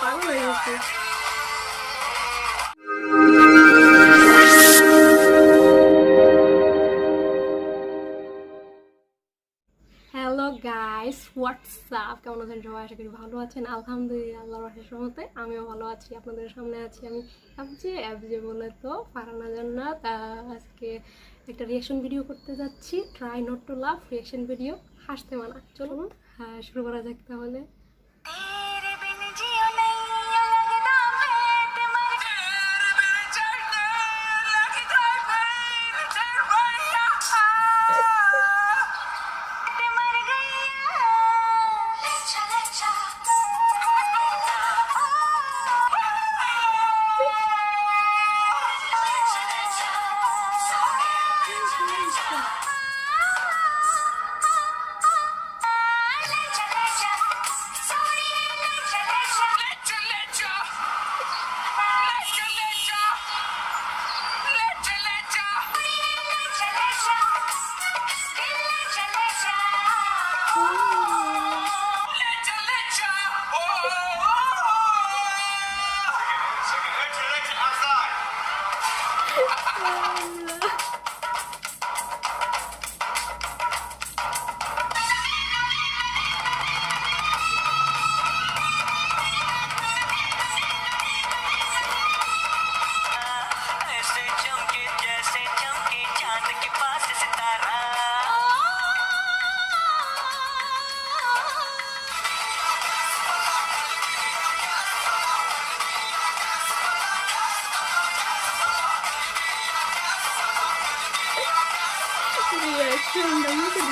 পাগল হয়ে গেছে। হ্যালো গাইস, হোয়াটসঅ্যাপ, কেমন আছেন সবাই? আশা করি ভালো আছেন। আলহামদুলিল্লাহ, আল্লাহর অশেষ রহমতে আমিও ভালো আছি। আপনাদের সামনে আছি আমি অ্যাবজে বলে তো ফারহানা জান্নাত। আজকে একটা রিয়াকশন ভিডিও করতে যাচ্ছি, try not to laugh reaction video, হাসতে মানা। চলুন শুরু করা যাক তাহলে।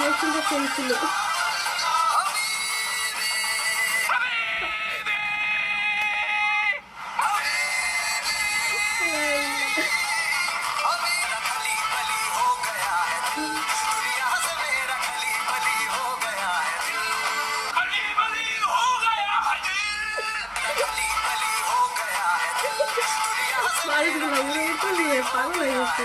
রিয়াকশনটা সেম ছিল। পাগল হয়ে গেছে।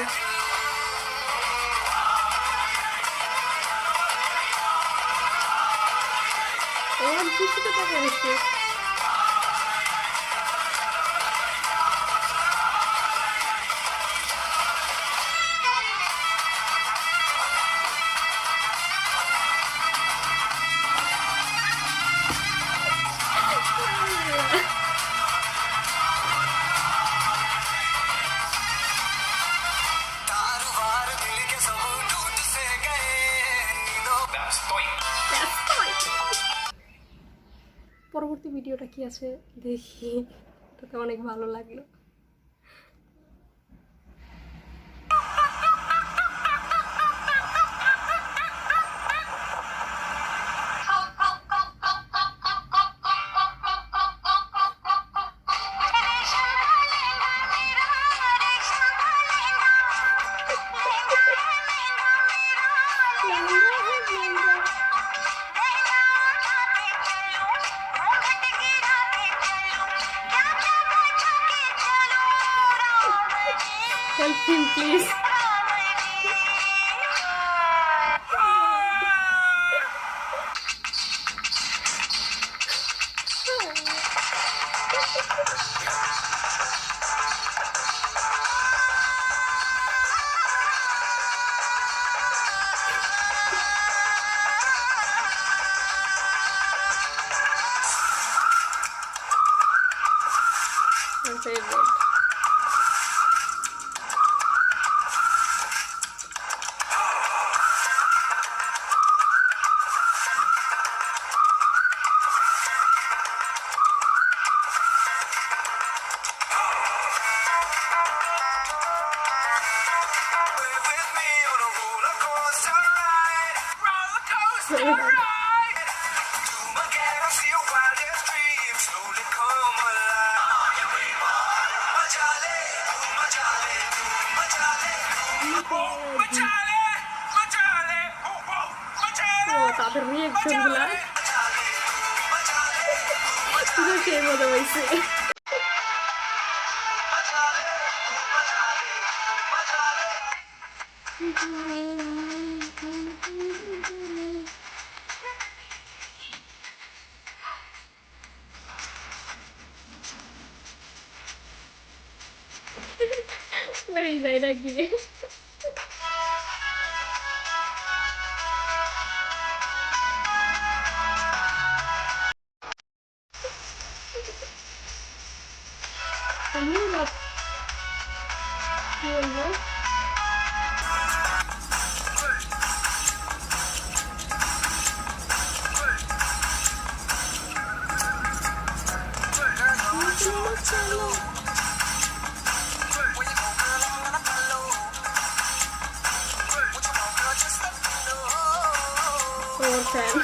ওর কিছুতে টাকা গেছে। পরবর্তী ভিডিওটা কি আছে দেখি, এটাতে অনেক ভালো লাগলো। Help him, please. My favorite. তাদের রিয়াকশন গুলা সেই মজা হয়েছে। বেরিয়ে যায় নাকি? আমি কি বলবো? তোমার ফ্যান।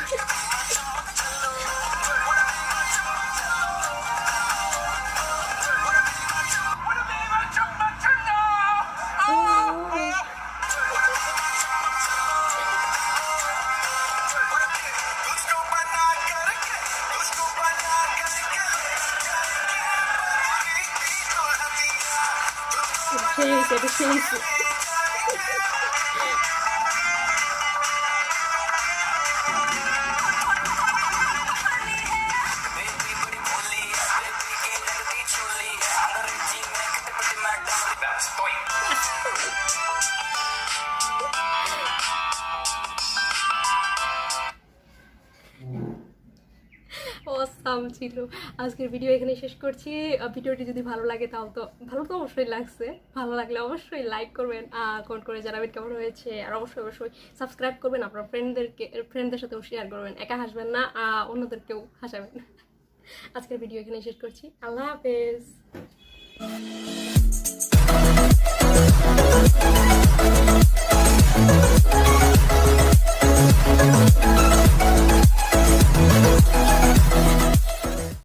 সেই অসাম ছিল। আজকের ভিডিও এখানে শেষ করছি। ভিডিওটি যদি ভালো লাগে তাহলে তো ভালো তো অবশ্যই লাগছে, ভালো লাগলে অবশ্যই লাইক করবেন, কমেন্ট করে জানাবেন কেমন হয়েছে, আর অবশ্যই অবশ্যই সাবস্ক্রাইব করবেন, আপনার ফ্রেন্ডদের সাথেও শেয়ার করবেন, একা হাসবেন না, অন্যদেরকেও হাসাবেন। আজকের ভিডিও এখানে শেষ করছি। আল্লাহ হাফেজ।